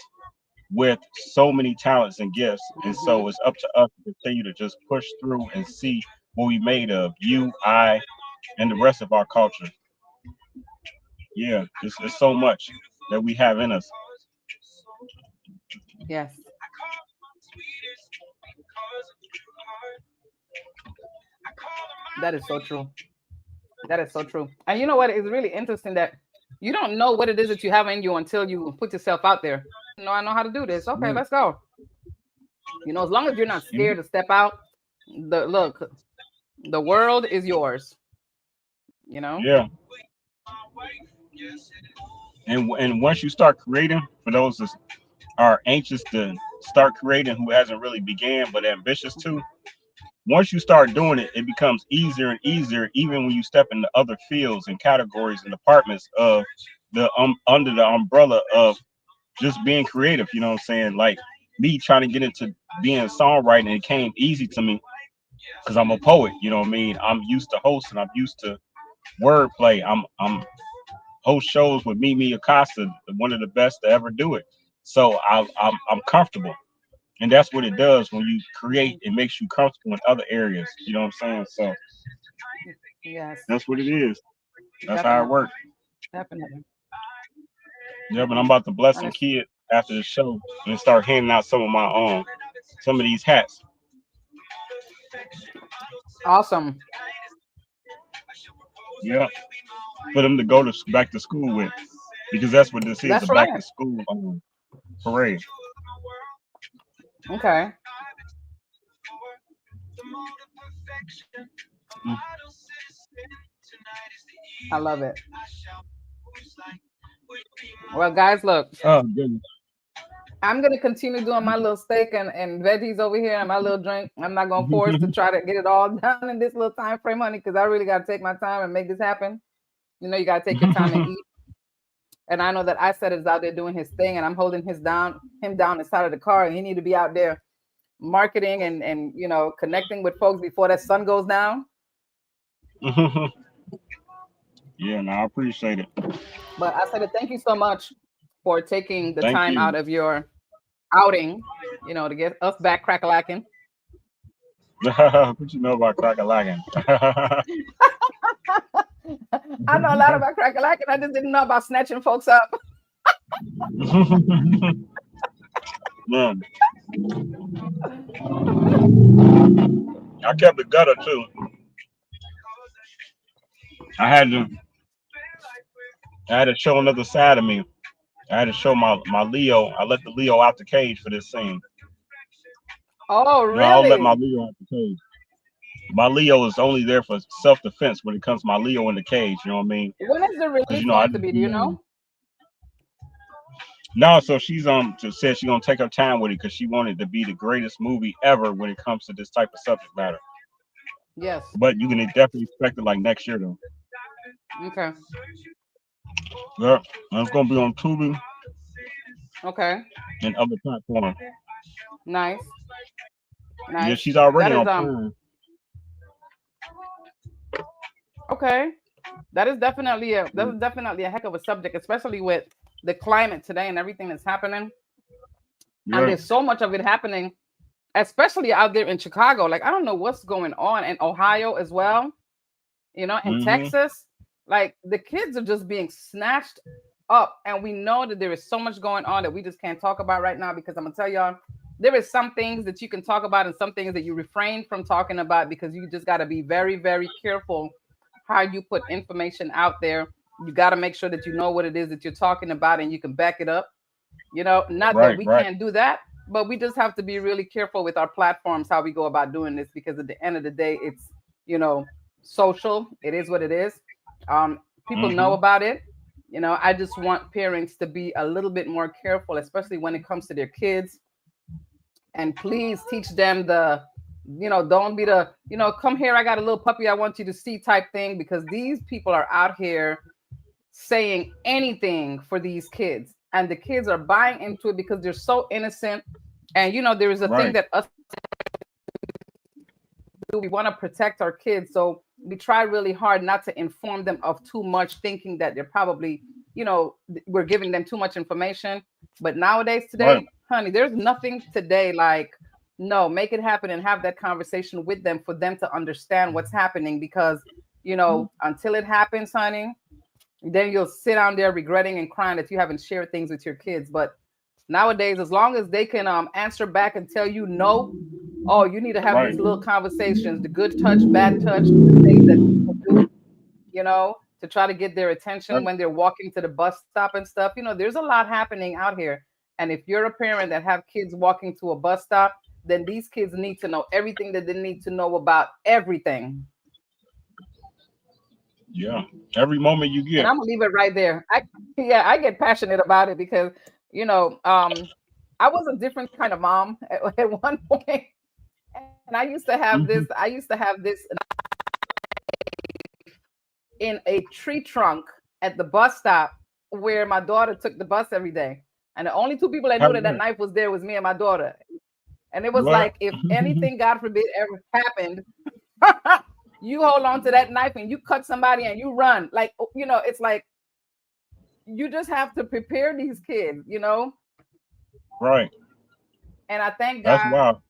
Speaker 1: with so many talents and gifts, and
Speaker 2: Hmm.
Speaker 1: so it's up to us to continue to just push through and see what we made of. You, I, and the rest of our culture. Yeah, it's so much that we have in us.
Speaker 2: Yes. That is so true. That is so true. And you know what? It's really interesting that You don't know what it is that you have in you until you put yourself out there. No, I know how to do this. Okay,
Speaker 1: Yeah.
Speaker 2: let's go. As long as you're not
Speaker 1: You know?
Speaker 2: scared to step out, the world is yours. You know.
Speaker 1: Yeah. And once you start creating, for those that are anxious to start creating who hasn't really began but ambitious to, once you start doing it, it becomes easier and easier, even when you step into other fields and categories and departments of the under the umbrella of just being creative. You know what I'm saying? Like me trying to get into being songwriting, it came easy to me because I'm a poet. You know what I mean? I'm used to hosting. I'm used to wordplay. I'm host shows with Mimie Acosta, one of the best to ever do it. So I'm comfortable. And that's what it does when you create. It makes you comfortable in other areas. You know what I'm saying? So
Speaker 2: Yes,
Speaker 1: that's what it is. That's how it
Speaker 2: definitely,
Speaker 1: works.
Speaker 2: definitely.
Speaker 1: Yeah, but I'm about to bless
Speaker 2: And
Speaker 1: some
Speaker 2: it's
Speaker 1: kids after the show and start handing out some of my some of these hats.
Speaker 2: awesome.
Speaker 1: Yeah, for them to go to back to school with, because that's what this is, a
Speaker 2: That's
Speaker 1: back
Speaker 2: right.
Speaker 1: to school parade.
Speaker 2: Okay,
Speaker 1: Mm.
Speaker 2: I love it. Well, guys, look,
Speaker 1: Oh goodness.
Speaker 2: I'm gonna continue doing my little steak and veggies over here and my little drink. I'm not gonna force to try to get it all done in this little time frame, honey, because I really gotta take my time and make this happen. You gotta take your time and eat. And I know that I said is out there doing his thing, and I'm holding him down inside of the car, and he need to be out there marketing and connecting with folks before that sun goes down.
Speaker 1: Yeah, no, I appreciate it.
Speaker 2: But I said thank you so much for taking the
Speaker 1: Thank
Speaker 2: time
Speaker 1: you.
Speaker 2: out of your outing, to get us back crack-a-lacking.
Speaker 1: What you know about crack-a-lacking?
Speaker 2: I know a lot about crack-a-lacking. I just didn't know about snatching folks up.
Speaker 1: Man, I kept the gutter too. I had to I had to show another side of me. I had to show my Leo. I let the Leo out the cage for this scene.
Speaker 2: Oh,
Speaker 1: No, I'll let my
Speaker 2: really?
Speaker 1: Leo out the cage. My Leo is only there for self defense when it comes to my Leo in the cage. You know what I mean?
Speaker 2: When is the
Speaker 1: Because
Speaker 2: release
Speaker 1: I
Speaker 2: going to
Speaker 1: just
Speaker 2: be? Do
Speaker 1: be
Speaker 2: you know?
Speaker 1: no. So she's just said she's gonna take her time with it because she wanted to be the greatest movie ever when it comes to this type of subject matter.
Speaker 2: Yes.
Speaker 1: But you can definitely expect it like next year though.
Speaker 2: Okay.
Speaker 1: Yeah, and it's gonna be on Tubi
Speaker 2: Okay.
Speaker 1: and other platforms.
Speaker 2: Nice.
Speaker 1: Yeah,
Speaker 2: Nice.
Speaker 1: she's already
Speaker 2: That is
Speaker 1: on Prime.
Speaker 2: okay. That is definitely a heck of a subject, especially with the climate today and everything that's happening. And
Speaker 1: Yeah.
Speaker 2: there's so much of it happening, especially out there in Chicago. Like I don't know what's going on in Ohio as well. In
Speaker 1: Mm-hmm.
Speaker 2: Texas, like the kids are just being snatched up, and we know that there is so much going on that we just can't talk about right now because I'm gonna tell y'all there is some things that you can talk about and some things that you refrain from talking about because you just got to be very, very careful how you put information out there. You got to make sure that you know what it is that you're talking about and you can back it up. Not that
Speaker 1: Right,
Speaker 2: we
Speaker 1: right.
Speaker 2: can't do that, but we just have to be really careful with our platforms, how we go about doing this, because at the end of the day, it's, you know, social. It is what it is. People know
Speaker 1: Mm-hmm.
Speaker 2: about it. I just want parents to be a little bit more careful, especially when it comes to their kids. And please teach them don't be come here, I got a little puppy I want you to see type thing, because these people are out here saying anything for these kids, and the kids are buying into it because they're so innocent. And there is a thing
Speaker 1: Right.
Speaker 2: that us do. We want to protect our kids, so we try really hard not to inform them of too much, thinking that they're probably we're giving them too much information. But nowadays,
Speaker 1: Right.
Speaker 2: today, honey, there's nothing today like, no, make it happen and have that conversation with them for them to understand what's happening, because until it happens, honey, then you'll sit down there regretting and crying that you haven't shared things with your kids. But nowadays, as long as they can answer back and tell you no, oh, you need to have
Speaker 1: Right.
Speaker 2: these little conversations, the good touch, bad touch, the things that people do, you know, to try to get their attention when they're walking to the bus stop and stuff. There's a lot happening out here. And if you're a parent that have kids walking to a bus stop, then these kids need to know everything that they need to know about everything.
Speaker 1: Yeah, every moment you
Speaker 2: And
Speaker 1: get.
Speaker 2: I'm gonna leave it right there. I get passionate about it because I was a different kind of mom at one point, and I used to have this.
Speaker 1: Mhm.
Speaker 2: I used to have this in a tree trunk at the bus stop where my daughter took the bus every day, and the only two people that knew that that
Speaker 1: What?
Speaker 2: knife was there was me and my daughter. And it was
Speaker 1: What?
Speaker 2: like if anything, God forbid, ever happened, you hold on to that knife and you cut somebody and you run. Like it's like you just have to prepare these kids.
Speaker 1: Right.
Speaker 2: And I thank
Speaker 1: That's
Speaker 2: God
Speaker 1: wild.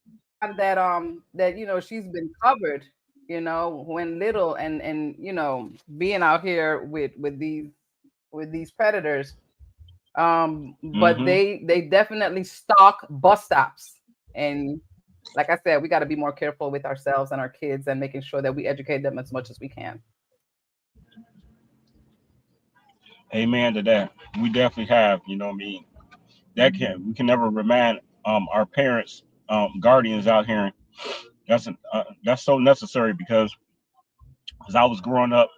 Speaker 2: that she's been covered, when little and being out here with these predators. But
Speaker 1: Hmm.
Speaker 2: they definitely stalk bus stops. And like I said, we got to be more careful with ourselves and our kids and making sure that we educate them as much as we can.
Speaker 1: Amen to that. We definitely have. What I mean, we can never remind our parents, guardians out here. That's so necessary because as I was growing up,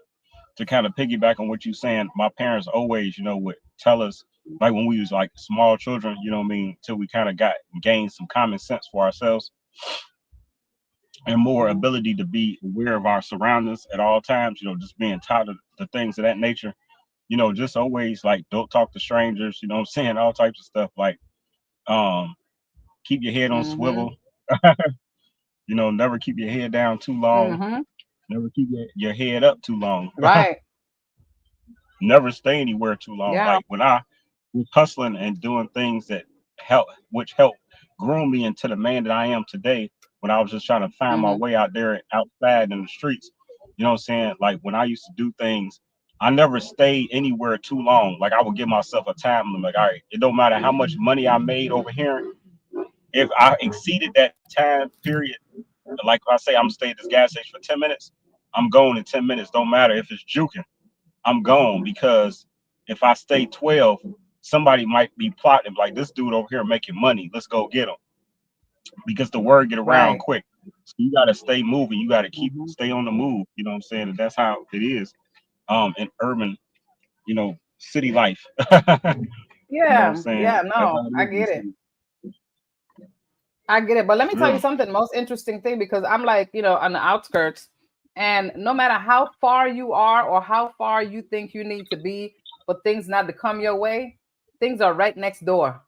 Speaker 1: to kind of piggyback on what you're saying, my parents always, would tell us, like when we was like small children, what I mean, till we kind of gained some common sense for ourselves and more
Speaker 2: Mhm.
Speaker 1: ability to be aware of our surroundings at all times, just being taught the things of that nature, just always like don't talk to strangers, what I'm saying, all types of stuff like um keep your head on
Speaker 2: Mhm.
Speaker 1: swivel, never keep your head down too long,
Speaker 2: Mhm.
Speaker 1: never keep your head up too long,
Speaker 2: Right.
Speaker 1: never stay anywhere too long.
Speaker 2: Yeah.
Speaker 1: Like when I was hustling and doing things which helped groom me into the man that I am today, when I was just trying to find my
Speaker 2: Mhm.
Speaker 1: way out there outside in the streets, what I'm saying? Like when I used to do things, I never stayed anywhere too long. Like I would give myself a time limit. Like, all right, it don't matter how much money I made over here. If I exceeded that time period, like I say, I'm gonna stay at this gas station for 10 minutes, I'm going in 10 minutes. Don't matter if it's juking. I'm gone because if I stay 12, somebody might be plotting like this dude over here making money. Let's go get him because the word get around
Speaker 2: Right.
Speaker 1: quick. So you got to stay moving. You got to
Speaker 2: Mhm.
Speaker 1: stay on the move. You know what I'm saying? And that's how it is in urban, city life. You know what I'm
Speaker 2: Yeah.
Speaker 1: saying?
Speaker 2: Yeah.
Speaker 1: That's
Speaker 2: No,
Speaker 1: how it
Speaker 2: I
Speaker 1: is in the
Speaker 2: get it.
Speaker 1: city.
Speaker 2: I get it. But let me tell you
Speaker 1: Yeah.
Speaker 2: something. Most interesting thing, because I'm like, on the outskirts, and no matter how far you are or how far you think you need to be for things not to come your way, things are right next door.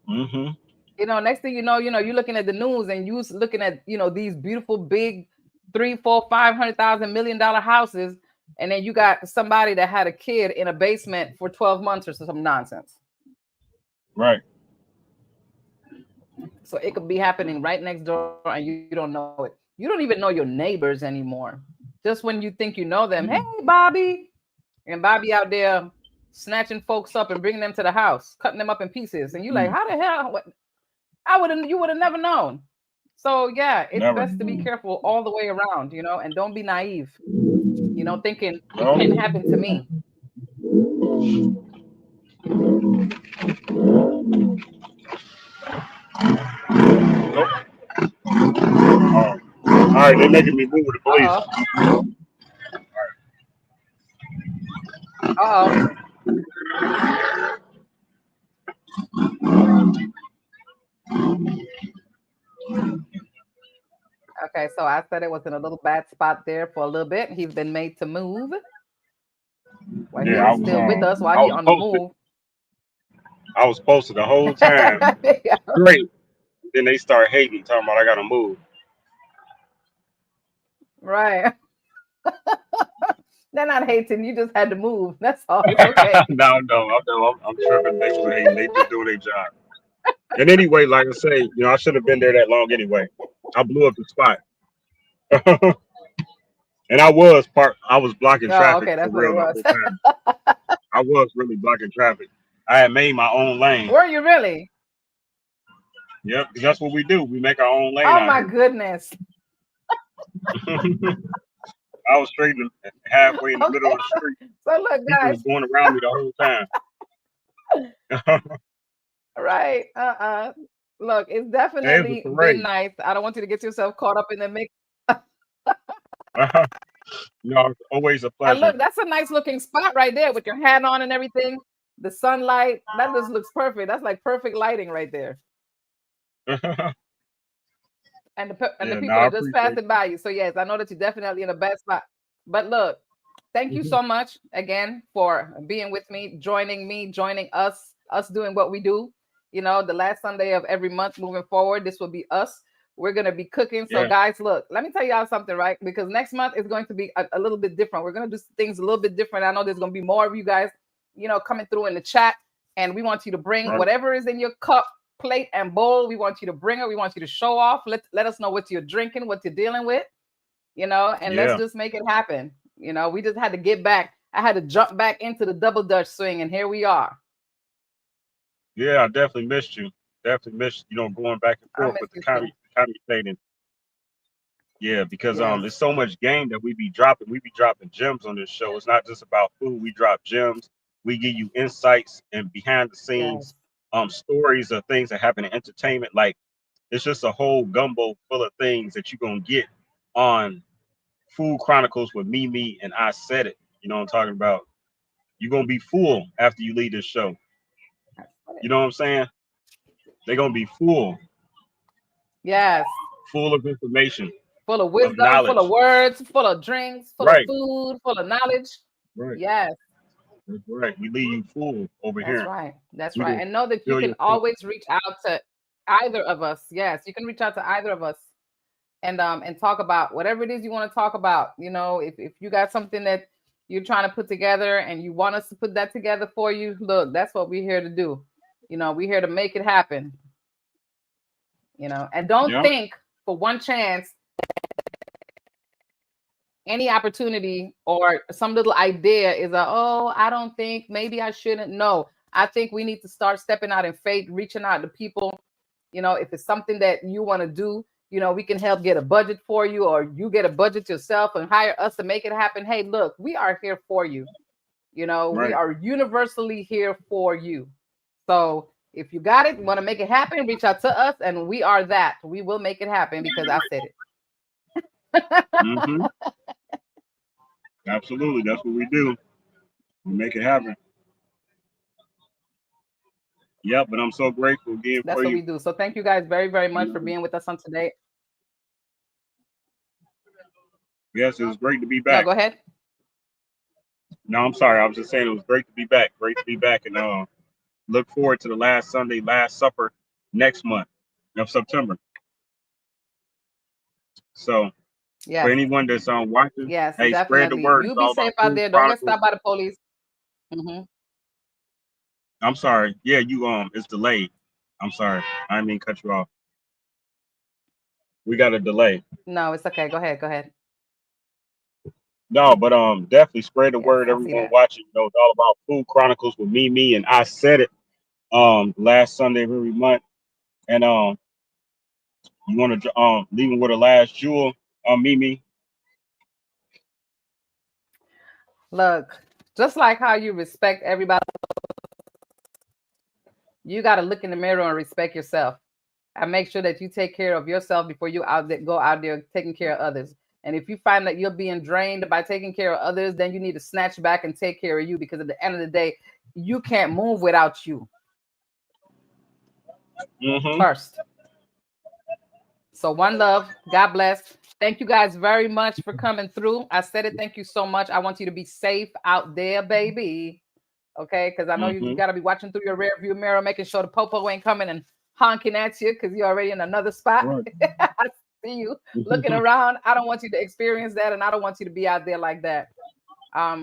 Speaker 1: Hmm.
Speaker 2: Next thing you're looking at the news and you looking at, these beautiful big 3, 4, 500,000 $1 million houses, and then you got somebody that had a kid in a basement for 12 months or some nonsense.
Speaker 1: Right.
Speaker 2: So it could be happening right next door and you don't know it. You don't even know your neighbors anymore. Just when you think you know them, hey,
Speaker 1: Yeah.
Speaker 2: Bobby. And Bobby out there snatching folks up and bringing them to the house, cutting them up in pieces. And you like,
Speaker 1: Mm.
Speaker 2: how the hell? You would have never known. So yeah, it's
Speaker 1: Never.
Speaker 2: best to be careful all the way around, and don't be naive, thinking it
Speaker 1: No.
Speaker 2: can't happen to me.
Speaker 1: Nope. All right, they're making me move with the police.
Speaker 2: Uh-oh. Uh-oh. Okay, so I said it was in a little bad spot there for a little bit. He's been made to move. Well,
Speaker 1: Yeah,
Speaker 2: he is still with us while
Speaker 1: I
Speaker 2: he
Speaker 1: was
Speaker 2: on the
Speaker 1: posted.
Speaker 2: move.
Speaker 1: I was posted the whole time.
Speaker 2: Yeah,
Speaker 1: Great. Then they start hating, talking about I gotta move.
Speaker 2: right. They're not hating. You just had to move. That's all. It's okay.
Speaker 1: I'm tripping. They was hating. They just doing their job. And anyway, like I say, I shouldn't have been there that long anyway. I blew up the spot. And I was blocking
Speaker 2: Oh,
Speaker 1: traffic
Speaker 2: okay.
Speaker 1: for
Speaker 2: That's what it
Speaker 1: real the
Speaker 2: was.
Speaker 1: whole time. I was really blocking traffic. I had made my own lane.
Speaker 2: Were you really?
Speaker 1: Yep, 'cause that's what we do. We make our own lane
Speaker 2: Oh
Speaker 1: out
Speaker 2: my
Speaker 1: here.
Speaker 2: goodness.
Speaker 1: I was straight halfway in the middle
Speaker 2: Okay.
Speaker 1: of the street.
Speaker 2: So look,
Speaker 1: People
Speaker 2: guys.
Speaker 1: was going around me the whole time.
Speaker 2: Right. Look, it's
Speaker 1: It was a
Speaker 2: definitely been
Speaker 1: parade.
Speaker 2: nice. I don't want you to get yourself caught up in the mix.
Speaker 1: No, it's always a
Speaker 2: And
Speaker 1: pleasure.
Speaker 2: look, that's a nice looking spot right there with your hat on and everything. The sunlight, that just looks perfect. That's like perfect lighting right there. And the
Speaker 1: Yeah, no,
Speaker 2: people
Speaker 1: I
Speaker 2: are just
Speaker 1: appreciate
Speaker 2: passing by you. So yes, I know that you're definitely in a bad spot. But look, thank you
Speaker 1: it.
Speaker 2: so much again for being with me, joining us doing what we do. You know, the last Sunday of every month moving forward, this will be us. We're gonna be cooking. So
Speaker 1: Yeah,
Speaker 2: guys, look, let me tell y'all something, right? Because next month is going to be a little bit different. We're gonna do things a little bit different. I know there's gonna be more of you guys, coming through in the chat, and we want you to bring
Speaker 1: right.
Speaker 2: whatever is in your cup, plate, and bowl. We want you to bring it. We want you to show off. Let us know what you're drinking, what you're dealing with, and let's
Speaker 1: Yeah,
Speaker 2: just make it happen. We just had to get back. I had to jump back into the double dutch swing, and here we are.
Speaker 1: yeah, I definitely missed you. Definitely missed, going back and
Speaker 2: I
Speaker 1: forth
Speaker 2: miss
Speaker 1: with the
Speaker 2: you too.
Speaker 1: commentating. Yeah, because
Speaker 2: Yes,
Speaker 1: it's so much game that we be dropping. We be dropping gems on this show. It's not just about food. We drop gems. We give you insights and behind the
Speaker 2: yes,
Speaker 1: scenes stories of things that happen in entertainment. Like it's just a whole gumbo full of things that you're gonna get on Food Chronicles with Mimie and I Said It. You know what I'm talking about? You're gonna be full after you leave this show.
Speaker 2: that's it.
Speaker 1: You know what I'm saying? They're gonna be
Speaker 2: Yes,
Speaker 1: full of information,
Speaker 2: full of
Speaker 1: of
Speaker 2: wisdom, full of
Speaker 1: knowledge.
Speaker 2: words, full of drinks, full of
Speaker 1: Right,
Speaker 2: food, full of knowledge.
Speaker 1: right,
Speaker 2: Yes,
Speaker 1: that's right. We leave you full over
Speaker 2: that's
Speaker 1: here.
Speaker 2: right. That's
Speaker 1: We
Speaker 2: right.
Speaker 1: gonna
Speaker 2: And know that you
Speaker 1: fill
Speaker 2: can
Speaker 1: your cup.
Speaker 2: always reach out to either of us. Yes, you can reach out to either of us and talk about whatever it is you want to talk about. If you got something that you're trying to put together and you want us to put that together for you, look, that's what we're here to do. We're here to make it happen. And don't
Speaker 1: Yep.
Speaker 2: think for one chance any opportunity or some little idea is I don't think, maybe I shouldn't. No, I think we need to start stepping out in faith, reaching out to people. If it's something that you want to do, we can help get a budget for you, or you get a budget yourself and hire us to make it happen. Hey, look, we are here for you. We
Speaker 1: Right.
Speaker 2: are universally here for you. So if you got it, you want to make it happen, reach out to us, and we are that. We will make it happen because I said it.
Speaker 1: Mm-hmm. Absolutely. That's what we do. We make it happen. Yep. But I'm so grateful again
Speaker 2: That's
Speaker 1: for
Speaker 2: what
Speaker 1: you.
Speaker 2: we do. So thank you guys very, very
Speaker 1: You
Speaker 2: much for
Speaker 1: know.
Speaker 2: being with us on today.
Speaker 1: Yes, it was great to be
Speaker 2: No,
Speaker 1: back.
Speaker 2: go ahead.
Speaker 1: No, I'm sorry. I was just saying it was great to be back. Great to be back, and look forward to the last Sunday, Last Supper next month of September. So for
Speaker 2: Yes,
Speaker 1: anyone that's watching,
Speaker 2: yes,
Speaker 1: hey, spread the
Speaker 2: definitely.
Speaker 1: word. It's
Speaker 2: You be
Speaker 1: all about
Speaker 2: safe out
Speaker 1: Food
Speaker 2: there. Don't get
Speaker 1: Chronicles.
Speaker 2: stopped by the police. Hmm.
Speaker 1: I'm sorry. Yeah, you it's delayed. I'm sorry. I didn't mean to cut you off. We got a delay.
Speaker 2: No, it's okay. Go ahead. Go ahead.
Speaker 1: No, but definitely spread the
Speaker 2: Yes,
Speaker 1: word.
Speaker 2: I see
Speaker 1: Everyone
Speaker 2: that.
Speaker 1: watching, it's all about Food Chronicles with Mimie and I Said It. Last Sunday of every month, and you want to leave them with a last jewel on Mimie.
Speaker 2: Look, just like how you respect everybody, you got to look in the mirror and respect yourself. And make sure that you take care of yourself before you go out there taking care of others. And if you find that you're being drained by taking care of others, then you need to snatch back and take care of you, because at the end of the day, you can't move without you
Speaker 1: Mm-hmm.
Speaker 2: first. So one love. God bless. Thank you guys very much for coming through. I said it. Thank you so much. I want you to be safe out there, baby. Okay, because I know you
Speaker 1: Mm-hmm.
Speaker 2: got to be watching through your rear view mirror, making sure the popo ain't coming and honking at you because you're already in another spot.
Speaker 1: Right.
Speaker 2: I see you looking around. I don't want you to experience that, and I don't want you to be out there like that.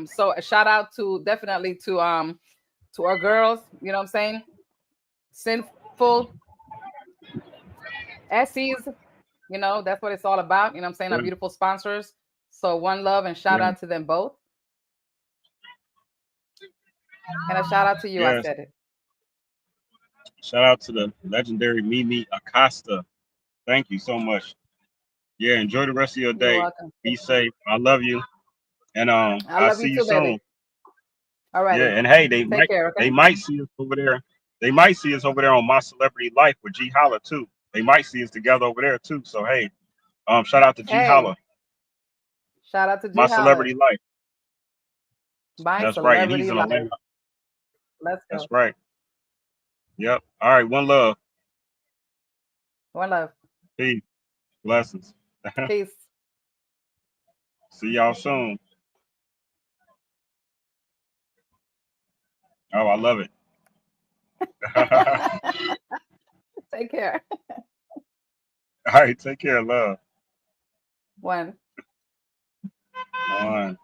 Speaker 2: So a shout out definitely to our girls. You know what I'm saying? Sinful Essies. That's what it's all about. You know what I'm saying? Our
Speaker 1: Right.
Speaker 2: beautiful sponsors. So one love and shout
Speaker 1: Right.
Speaker 2: out to them both. And a shout out to you. I
Speaker 1: Yes.
Speaker 2: said it.
Speaker 1: Shout out to the legendary Mimie Acosta. Thank you so much. Yeah. Enjoy the rest of your
Speaker 2: You're
Speaker 1: day.
Speaker 2: welcome.
Speaker 1: Be safe. I love you. And
Speaker 2: I
Speaker 1: I'll
Speaker 2: love
Speaker 1: see
Speaker 2: you
Speaker 1: you
Speaker 2: too, baby.
Speaker 1: soon. Yeah,
Speaker 2: Alrighty.
Speaker 1: and hey,
Speaker 2: Take care,
Speaker 1: they
Speaker 2: okay?
Speaker 1: might see us over there. They might see us over there on My Celebrity Life with G Holla too. They might see us together over there too. So hey, shout out to G
Speaker 2: Hey,
Speaker 1: Holla,
Speaker 2: shout out to
Speaker 1: My
Speaker 2: G Holla.
Speaker 1: Celebrity Life.
Speaker 2: Bye,
Speaker 1: That's right, and he's
Speaker 2: celebrity
Speaker 1: in
Speaker 2: life.
Speaker 1: Atlanta.
Speaker 2: Let's
Speaker 1: That's
Speaker 2: go.
Speaker 1: right. Yep. All right. One love.
Speaker 2: One love.
Speaker 1: Peace. Blessings.
Speaker 2: Peace.
Speaker 1: See y'all soon. Oh, I love it. All
Speaker 2: Take care.
Speaker 1: right. Take care. Love.
Speaker 2: One.
Speaker 1: One.